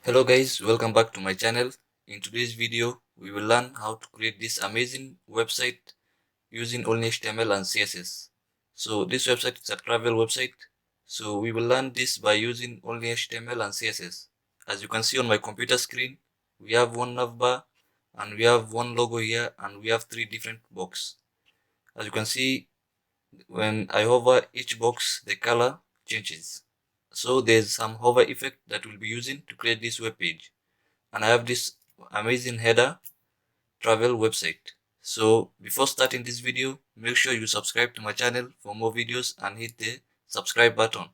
Hello guys, welcome back to my channel. In today's video, we will learn how to create this amazing website using only HTML and CSS. So this website is a travel website. So we will learn this by using only HTML and CSS. As you can see on my computer screen, we have one navbar and we have one logo here and we have three different boxes. As you can see, when I hover each box, the color changes. So there's some hover effect that we'll be using to create this web page. And I have this amazing header travel website. So before starting this video, make sure you subscribe to my channel for more videos and hit the subscribe button.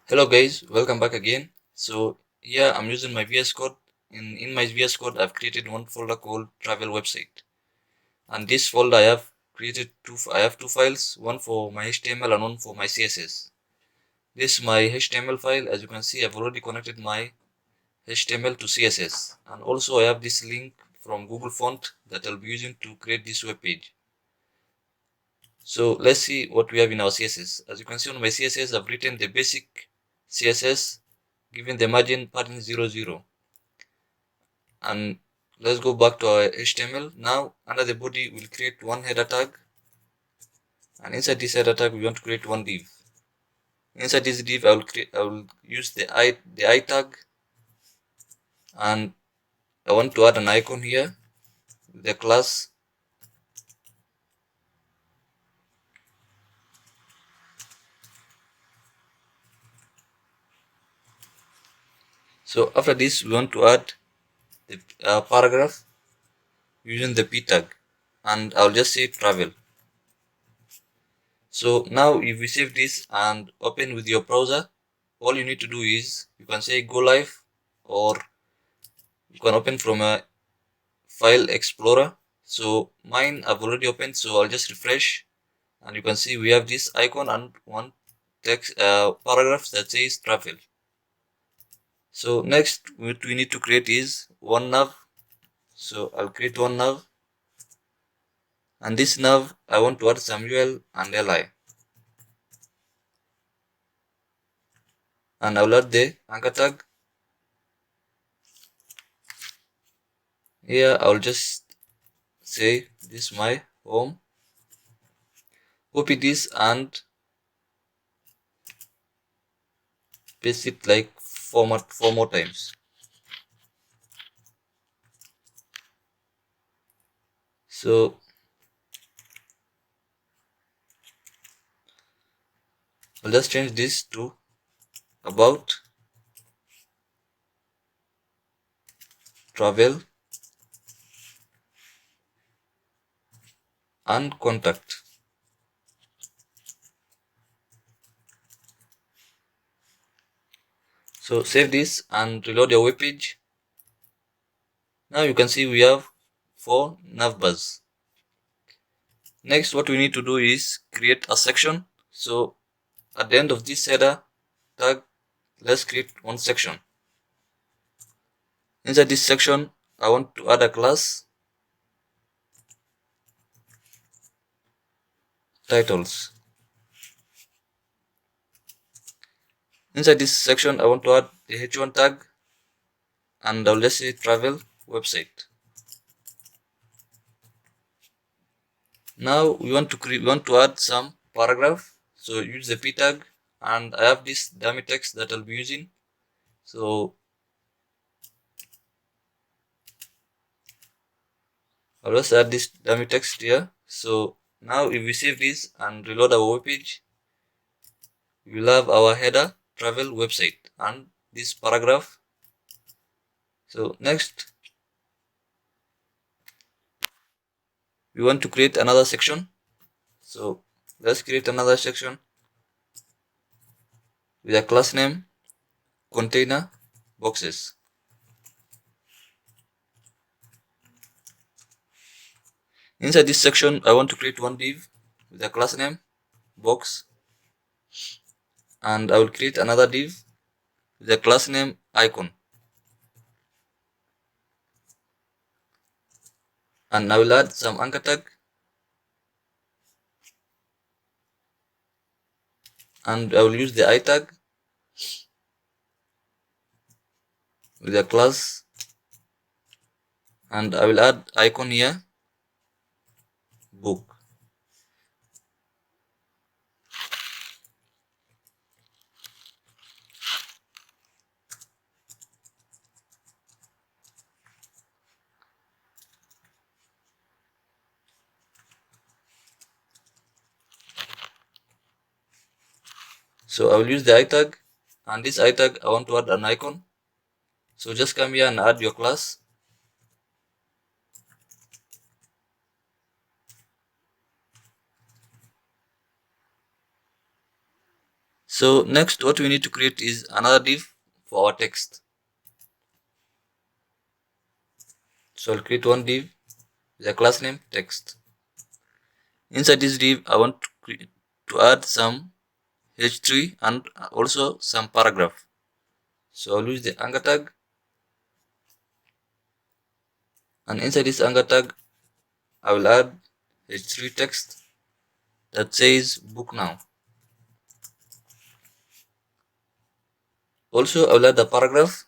Hello guys, welcome back again. So here I'm using my VS Code. In my VS Code, I've created one folder called travel website. And this folder I have two files, one for my HTML and one for my CSS. This is my HTML file. As you can see, I've already connected my HTML to CSS, and also I have this link from Google Font that I'll be using to create this web page. So let's see what we have in our CSS. As you can see on my CSS, I've written the basic CSS given the margin padding 00. And let's go back to our HTML. Now under the body we'll create one header tag, and inside this header tag we want to create one div. Inside this div I will use the I tag, and I want to add an icon here with the class. So after this we want to add the paragraph using the p tag, and I'll just say travel. So now if we save this and open with your browser, all you need to do is you can say go live, or you can open from a file explorer. So mine I've already opened, so I'll just refresh, and you can see we have this icon and one text paragraph that says travel. So next what we need to create is one nav. So I'll create one nav, and this nav I want to add some UL and li, and I'll add the anchor tag. Here I'll just say this is my home, copy this and paste it like four more times. So I'll just change this to about travel and contact. So save this and reload your web page. Now you can see we have 4 navbars. Next what we need to do is create a section. So at the end of this header tag, let's create one section. Inside this section I want to add a class titles. Inside this section I want to add the h1 tag, and I'll just say travel website. Now we want to add some paragraph, so use the p tag, and I have this dummy text that I'll be using. So I'll just add this dummy text here. So now if we save this and reload our web page, we will have our header travel website and this paragraph. So next we want to create another section. So let's create another section with a class name container boxes. Inside this section I want to create one div with a class name box, and I will create another div with a class name icon, and I will add some anchor tag, and I will use the I tag, with a class, and I will add icon here, book. So I will use the I tag, and this I tag I want to add an icon. So just come here and add your class. So next what we need to create is another div for our text. So I'll create one div with a class name text. Inside this div I want to add some h3 and also some paragraph. So I'll use the anchor tag, and inside this anchor tag I will add h3 text that says book now. Also I will add a paragraph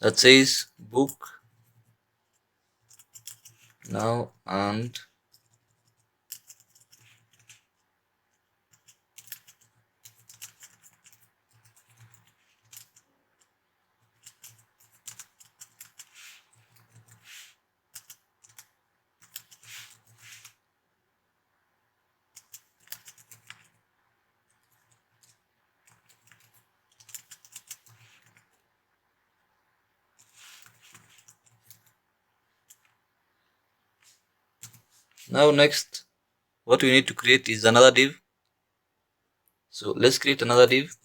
that says book now and now next what we need to create is another div. So let's create another div,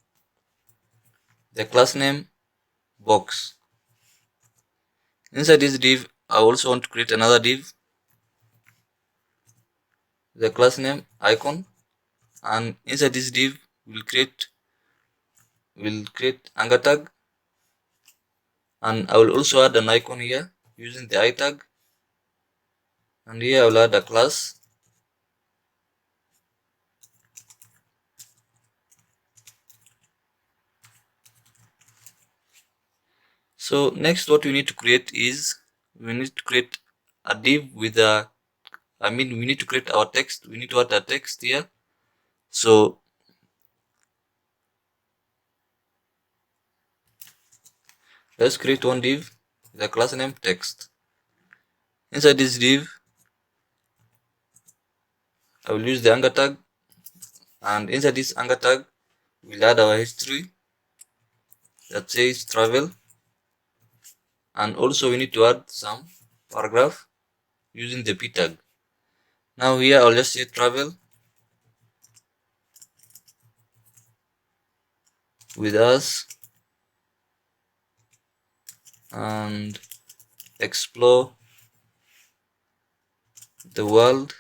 the class name box. Inside this div I also want to create another div, the class name icon, and inside this div we'll create anchor tag, and I will also add an icon here using the I tag, and here I will add a class. So next what we need to create is we need to create a div with a we need to create our text. We need to add a text here. So let's create one div with a class name text. Inside this div I will use the anchor tag, and inside this anchor tag we'll add our history that says travel, and also we need to add some paragraph using the p tag. Now here I'll just say travel with us and explore the world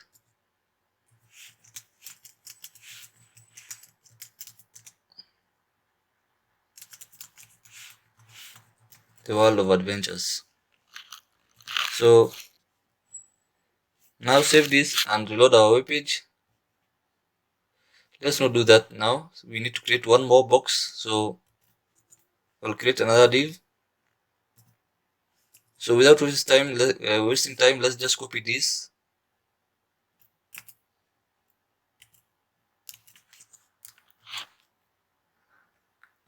of adventures. So now save this and reload our web page. Let's not do that now. We need to create one more box. So I'll create another div. So without wasting time, let's just copy this.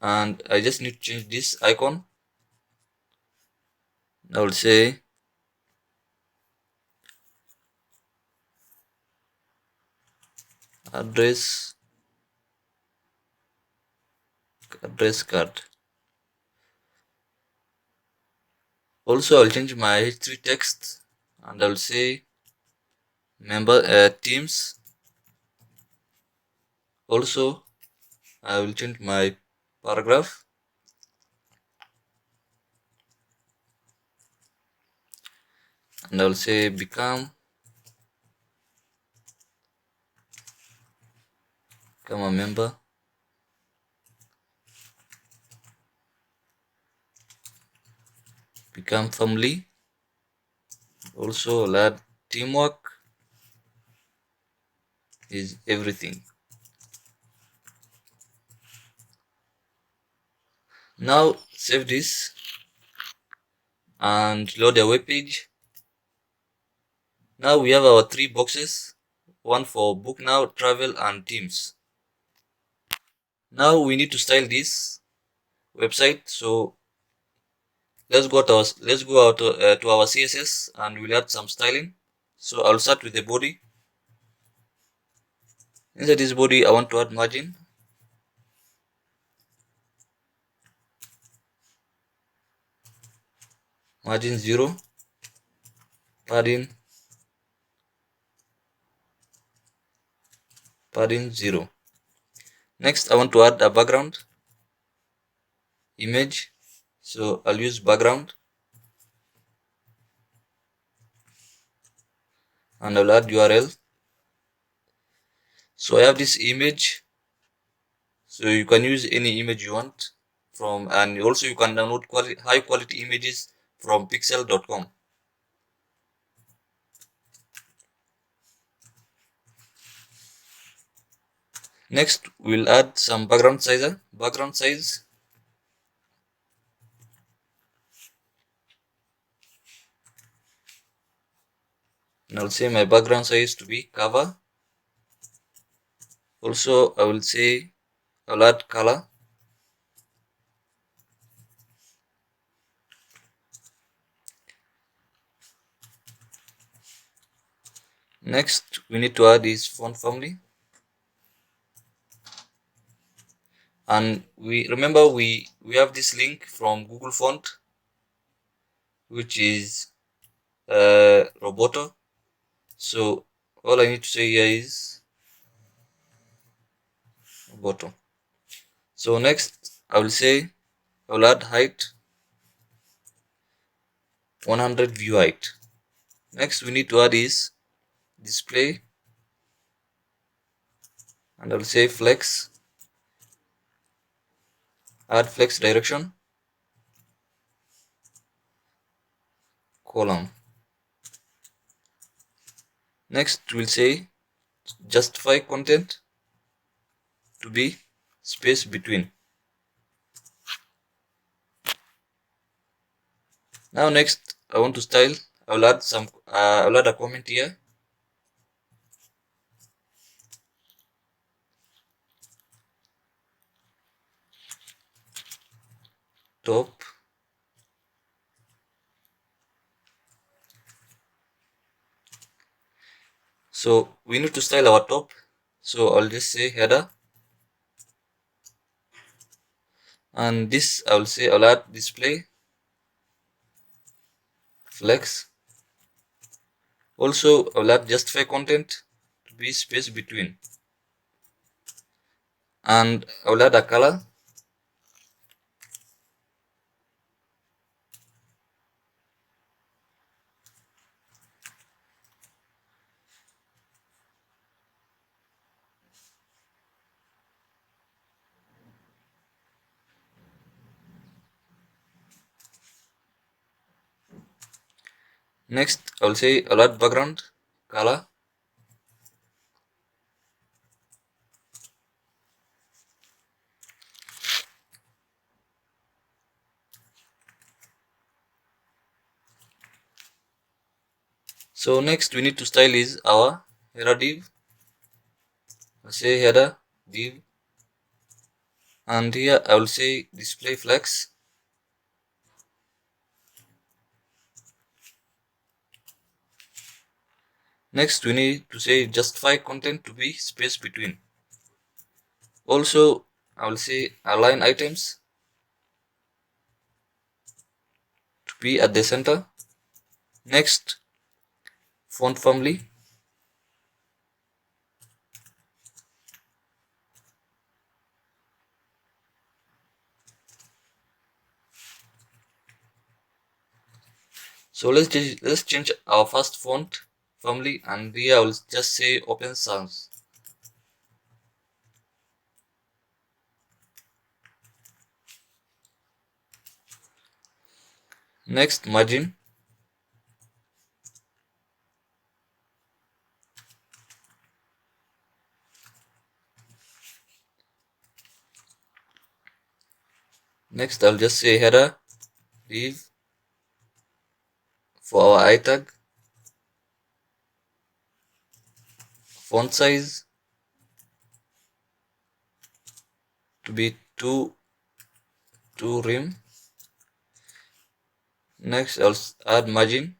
And I just need to change this icon. I will say address card. Also I'll change my h3 text and I'll say member teams. Also I will change my paragraph and I will say become a member. Become family. Also I'll add teamwork is everything. Now save this and load the web page. Now we have our 3 boxes, one for book now, travel and themes. Now we need to style this website, so let's go to our CSS and we'll add some styling. So I'll start with the body. Inside this body I want to add margin. Margin 0, padding 0. Next I want to add a background image, so I'll use background and I'll add URL. So I have this image, so you can use any image you want from, and also you can download high quality images from pixel.com. Next we'll add some background size. And I'll say my background size to be cover. Also I will say I'll add color. Next we need to add is font family, and we have this link from Google Font, which is Roboto. So all I need to say here is Roboto. So next I will say I will add height 100 view height. Next we need to add is display, and I will say flex, add flex direction, column. Next we'll say justify content to be space between. Now next I want to style. I'll add a comment here. Top. So we need to style our top. So I'll just say header. And this I'll add display, flex. Also I'll add justify content to be space between. And I'll add a color. Next I'll say I'll add background color. So next we need to style is our header div. I'll say header div, and here I will say display flex. Next we need to say justify content to be space between. Also I will say align items to be at the center. Next, font family. So let's change our first font family, and here I will just say Open Sans. Next, margin. Next, I'll just say header div for our I tag, font size to be 2 rem. Next, I'll add margin.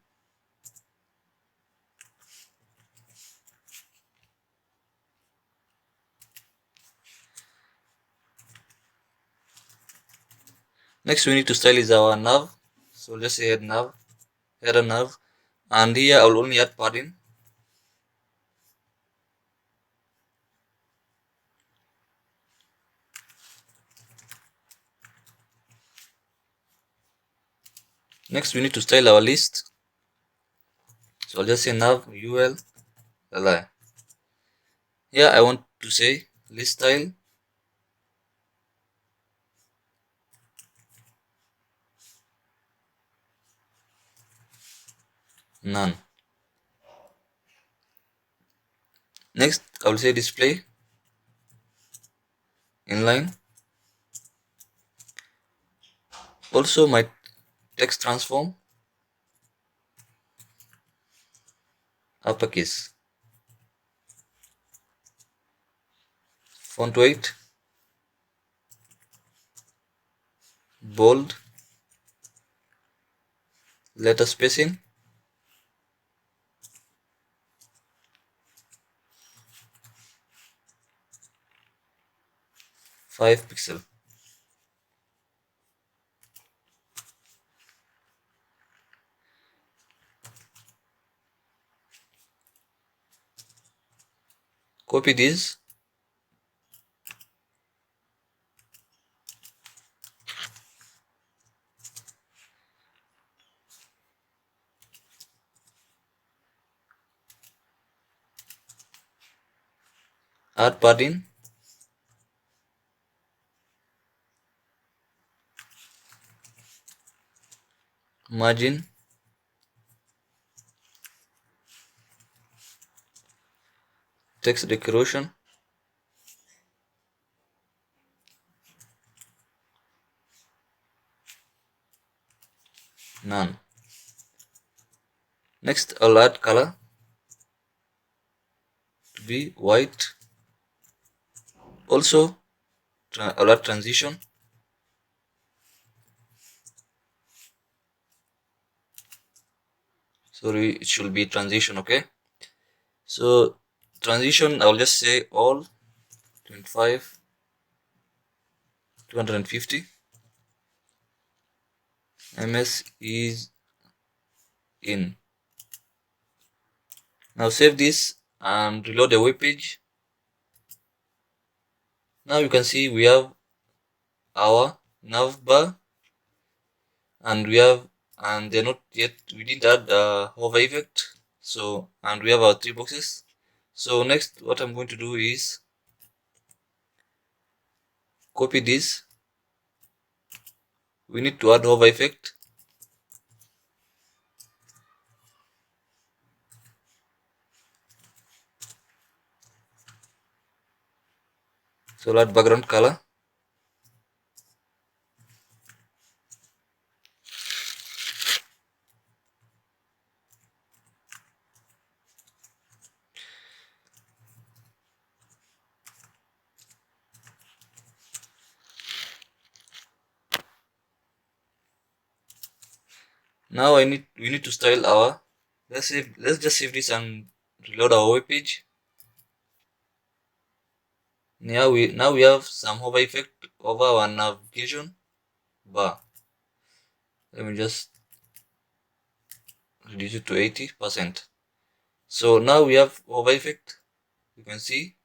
Next, we need to style is our nav. So just say header nav, and here I will only add padding. Next, we need to style our list. So I'll just say nav ul li. Here I want to say list style none. Next, I will say display inline. Also, my text transform uppercase. Font weight bold. Letter spacing 5 pixel. Copy this, add padding, margin, text decoration, none. Next, I'll add color to be white. Also, I'll add transition. Sorry, it should be transition, okay? So, transition, I'll just say all 25, 250. MS is in. Now save this and reload the web page. Now you can see we have our nav bar, and they're not yet, we didn't add hover effect. So, and we have our 3 boxes. So next, what I'm going to do is copy this. We need to add hover effect. So I'll add background color. Now we need to style our, let's just save this and reload our web page. Now we have some hover effect over our navigation bar. Let me just reduce it to 80%. So now we have hover effect, you can see.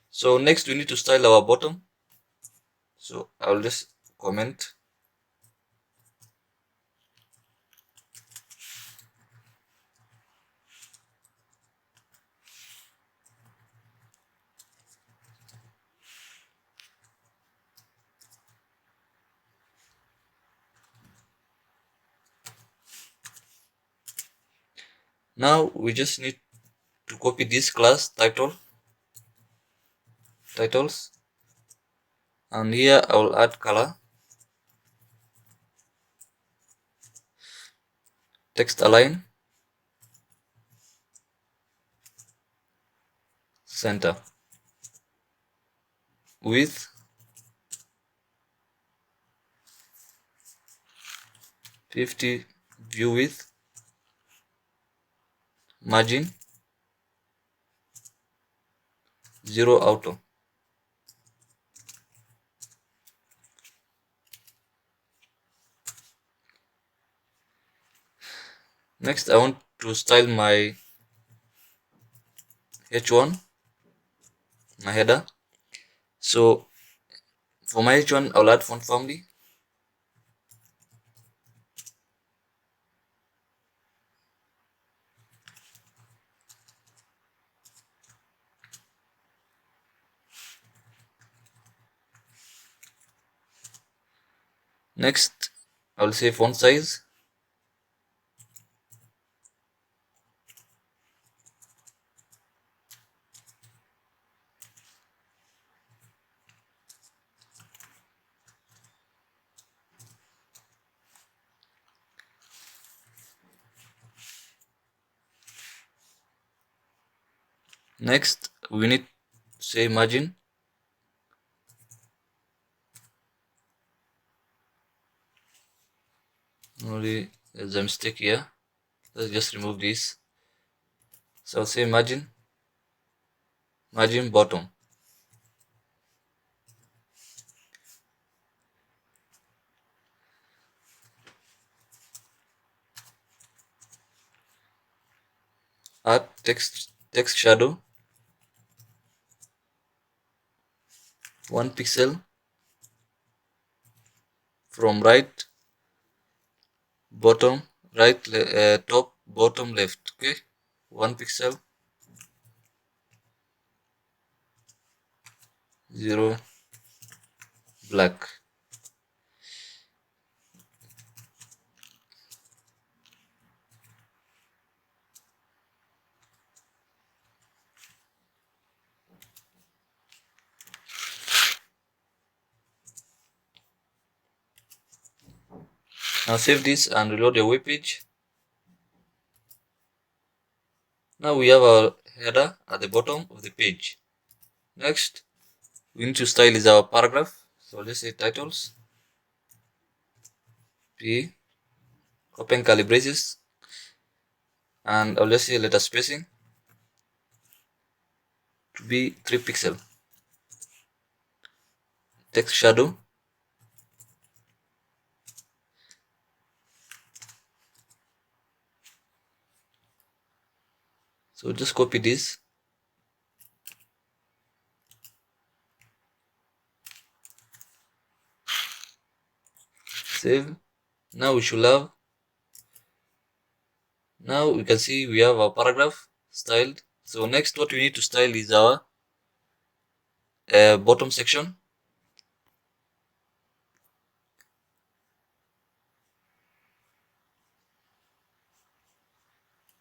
So next we need to style our bottom. So I'll just comment. Now we just need to copy this class titles, and here I will add color. text align, center, width 50, view width, margin 0 auto. Next, I want to style my h1, my header. So for my h1, I'll add font family. Next, I'll say font size. Next, we need to say margin. Only there's a mistake here. Let's just remove this. So I'll say margin bottom. Add text shadow 1 pixel from right bottom top bottom left. Okay, 1 pixel 0 black. Now save this and reload your web page. Now we have our header at the bottom of the page. Next, we need to style is our paragraph. So let's say titles, P, open curly braces, and let's say letter spacing to be 3 pixel. Text shadow, so just copy this, save. Now we should have, now we can see we have our paragraph styled. So next what we need to style is our bottom section.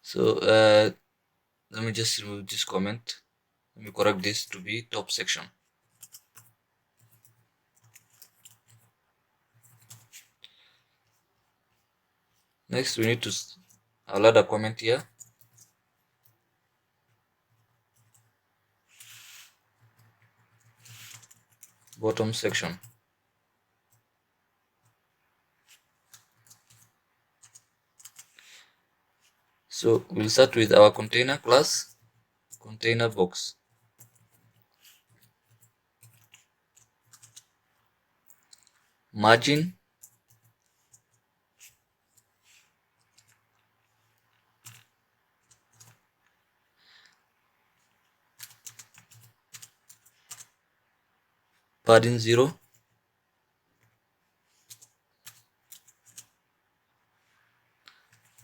So let me just remove this comment. Let me correct this to be top section. Next we need to I'll add a comment here. Bottom section. So we'll start with our container class, container box. Margin padding 0,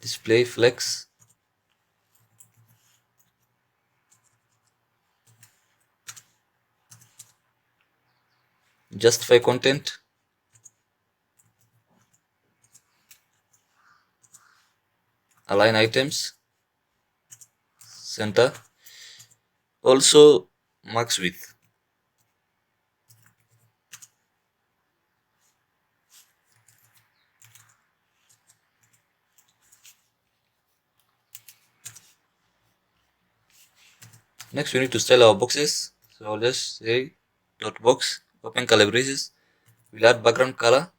display flex, justify content, align items, center, also max width. Next we need to style our boxes. So I'll just say dot box, open curly braces. We'll add background color.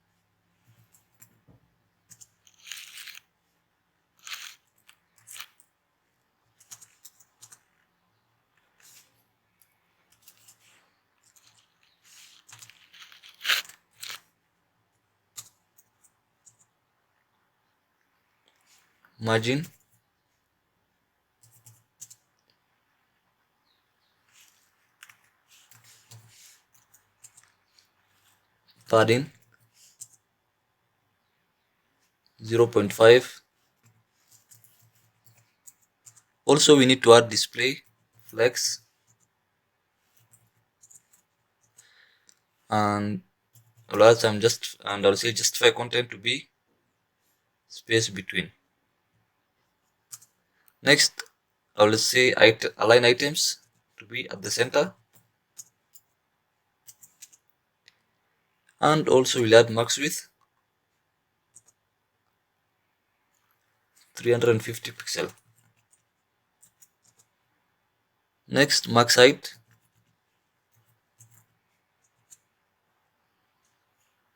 Margin, padding 0.5. Also we need to add display flex, and I'll say justify content to be space between. Next I will say align items to be at the center, and also we'll add max width 350 pixel. Next max height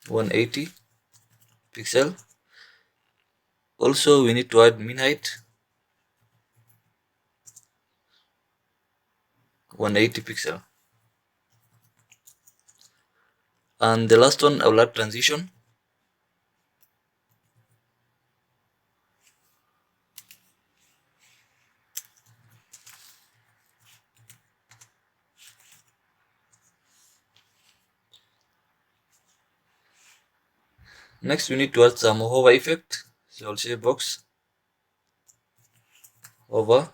180 pixel. Also we need to add min height 180 pixel. And the last one I will add transition. Next we need to add some hover effect. So I'll say box hover,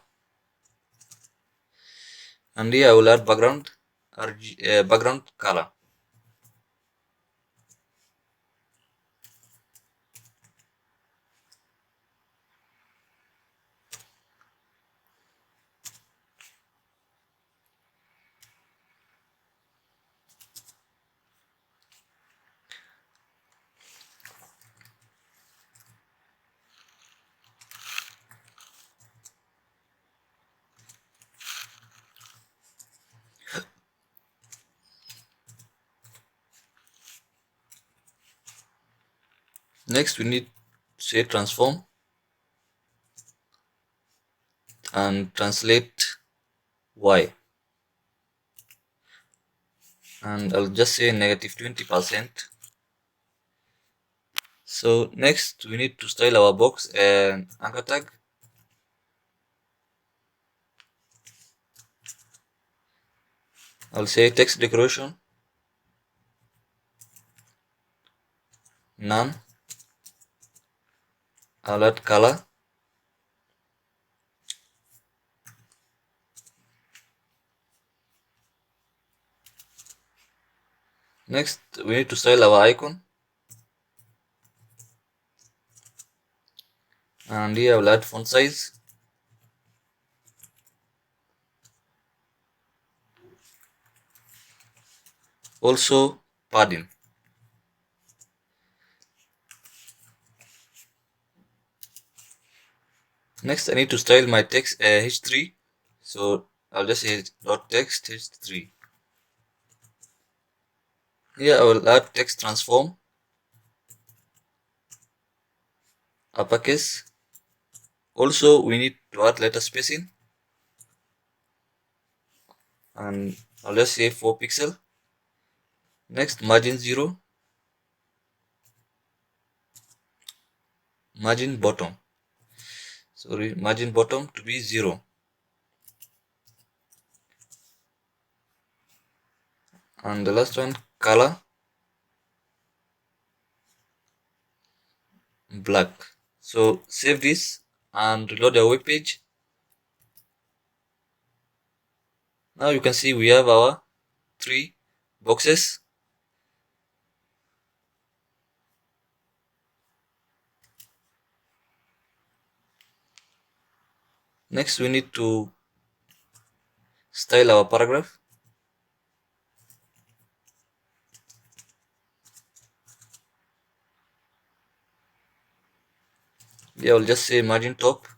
and here I will add background color. Next we need to say transform and translate Y, and I'll just say -20%. So next we need to style our box and anchor tag. I'll say text decoration none. I'll add color. Next we need to style our icon, and here I will add font size. Also padding. Next I need to style my text h3, so I'll just say dot text h3. Here I will add text transform uppercase. Also we need to add letter spacing, and I'll just say 4 pixel. Next margin 0, margin bottom to be 0, and the last one color black. So save this and reload our web page. Now you can see we have our 3 boxes. Next we need to style our paragraph. Yeah, I'll just say margin top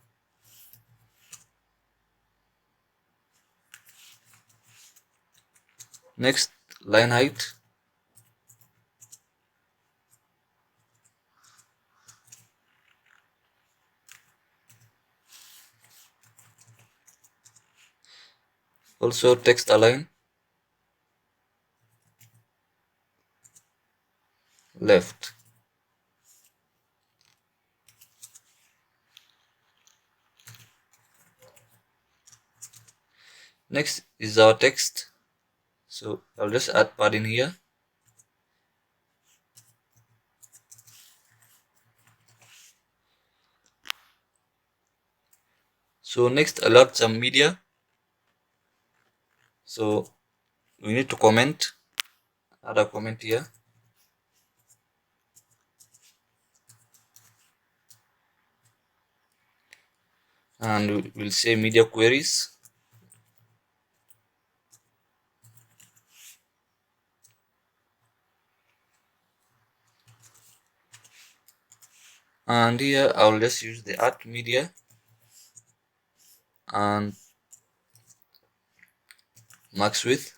Next, line height. Also text align left. Next is our text. So I'll just add padding here. So next I'll add some media. So we need to comment. Add a comment here. And we'll say media queries. And here I'll just use the add media and max width.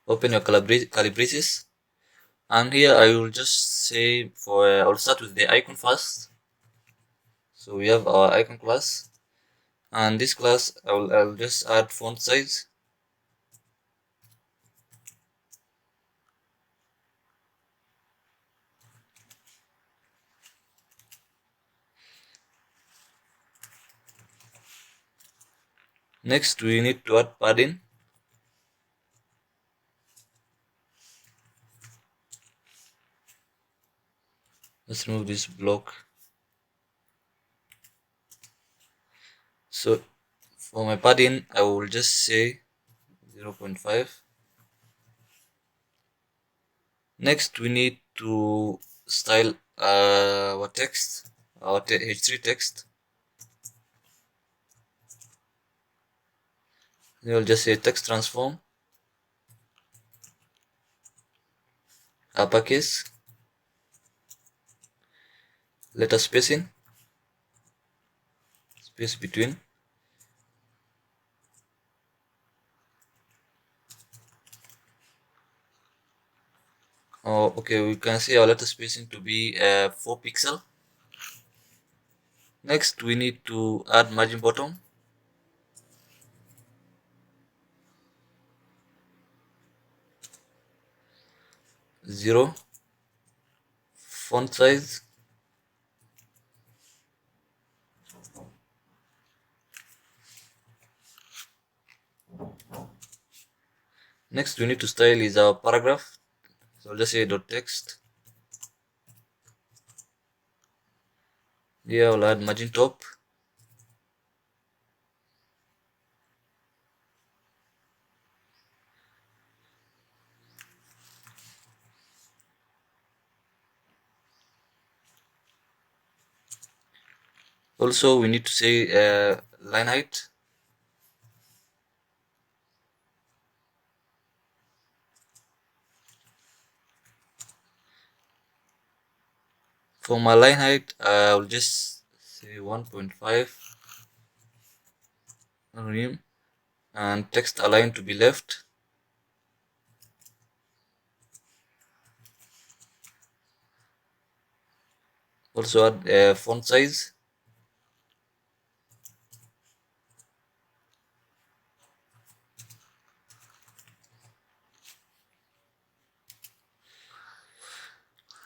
Open your calibrations. And here I will just say I'll start with the icon first. So we have our icon class, and this class I'll just add font size. Next we need to add padding. Let's remove this block. So for my padding I will just say 0.5. Next we need to style our text, our H3 text. Then we'll just say text transform, uppercase, letter spacing, space between. Oh, okay, we can see our letter spacing to be 4 pixel. Next we need to add margin bottom. 0. Font size. Next we need to style is our paragraph. So I'll just say dot text. Here I'll add margin top. Also we need to say line height. For my line height I'll just say 1.5 and text align to be left. Also add font size.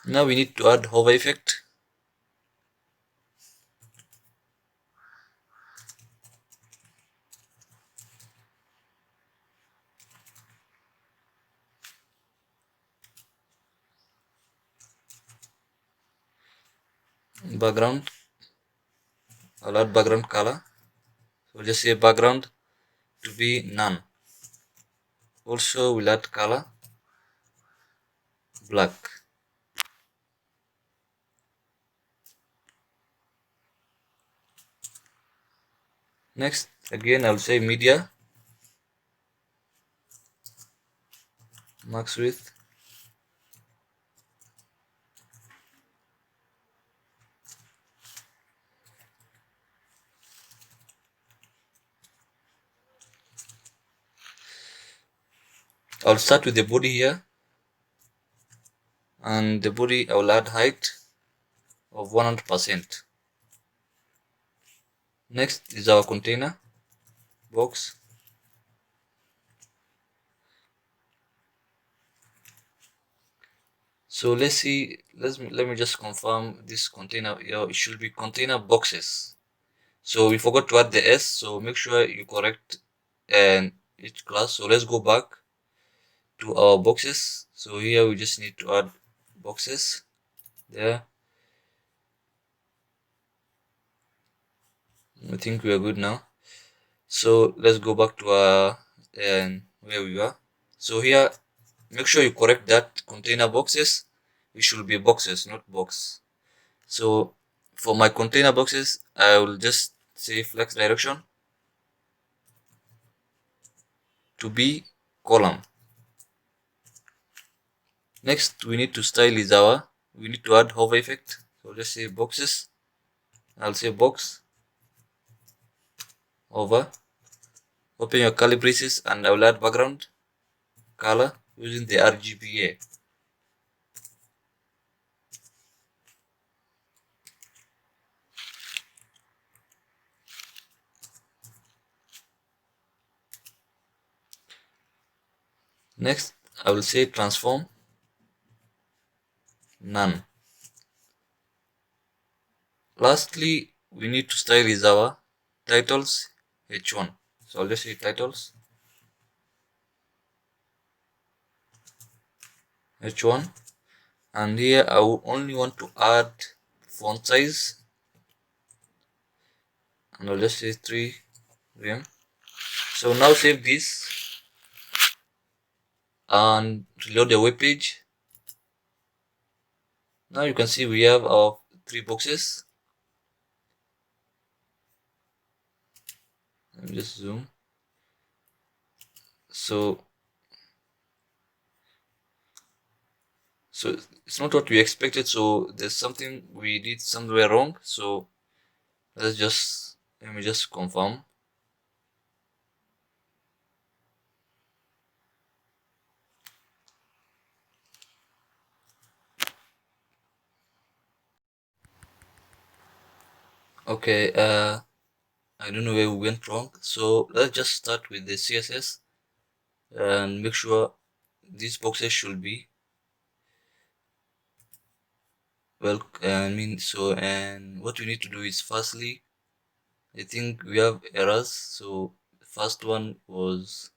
Now we need to add hover effect. Background, I'll add background color. So just say background to be none. Also we'll add color black. Next again I'll say media. max width. I'll start with the body here, and the body I will add height of 100%. Next is our container box. So let's see, let me just confirm this container. It should be container boxes. So we forgot to add the S, so make sure you correct and each class. So let's go back to our boxes. So here we just need to add boxes there. I think we are good now. So let's go back to our and where we are. So here, make sure you correct that container boxes. It should be boxes, not box. So for my container boxes, I will just say flex direction to be column. Next, we need to style is we need to add hover effect. So let's say boxes. I'll say box hover. Open your curly braces and I will add background color using the RGBA. Next, I will say transform none. Lastly, we need to style is our titles H1. So I'll just say titles H1, and here I will only want to add font size, and I'll just say 3 rem. So now save this and reload the web page. Now you can see we have our 3 boxes. Let me just zoom. So it's not what we expected, so there's something we did somewhere wrong. So let me just confirm. Okay, I don't know where we went wrong. So let's just start with the CSS and make sure these boxes should be well. And what we need to do is, firstly, I think we have errors. So the first one was,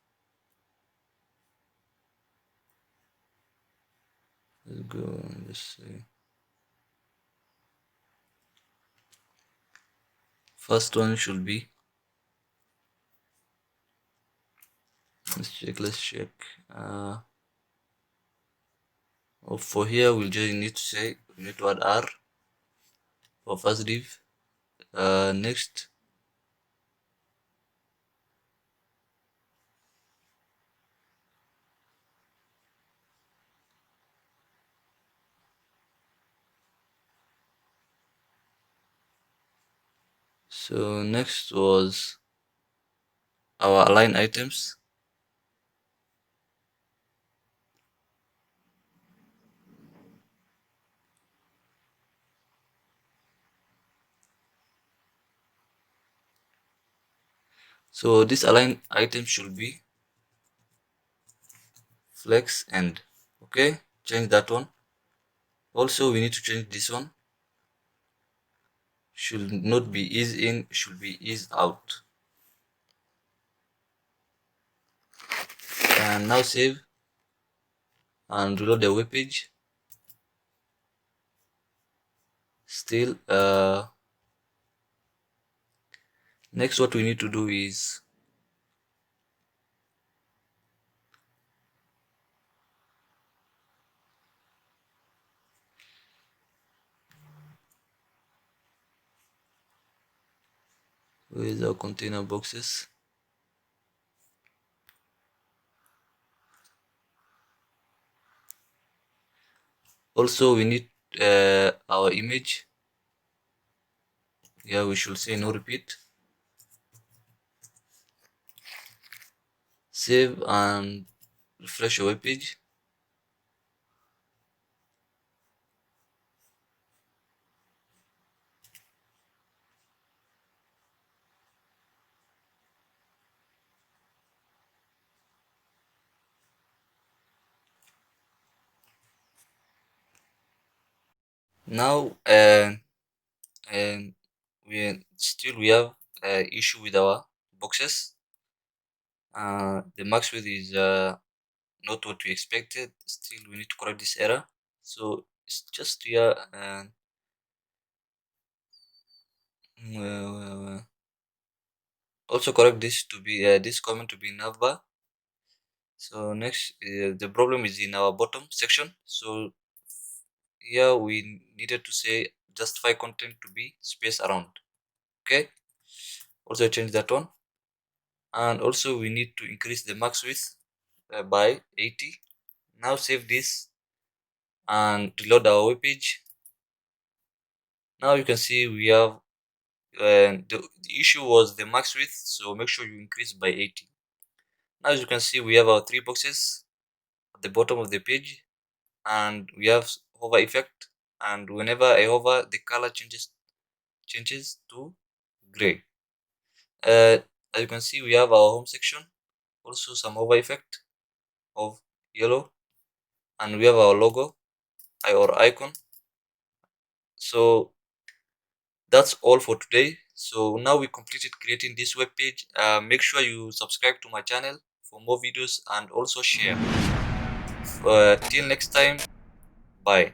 let's go and just say, first one should be, let's check. For here we'll just need to say we need to add R for first div. Next, so next was our align items. So this align item should be flex end. Okay, change that one. Also, we need to change this one. Should not be ease in, should be ease out. And now save and reload the web page. Still, next what we need to do is where is our container boxes? Also we need our image. Yeah, we should say no repeat. Save and refresh your web page. Now and we have issue with our boxes. The max width is not what we expected. Still we need to correct this error, so it's just here and also correct this to be this comment to be navbar. So next the problem is in our bottom section, so here we needed to say justify content to be spaced around. Okay, also change that one, and also we need to increase the max width by 80. Now save this and reload our web page. Now you can see we have the issue was the max width, so make sure you increase by 80. Now as you can see we have our three boxes at the bottom of the page, and we have hover effect, and whenever I hover the color changes to gray. As you can see we have our home section, also some hover effect of yellow, and we have our logo or icon. So that's all for today. So now we completed creating this web page. Make sure you subscribe to my channel for more videos and also share. Till next time, bye.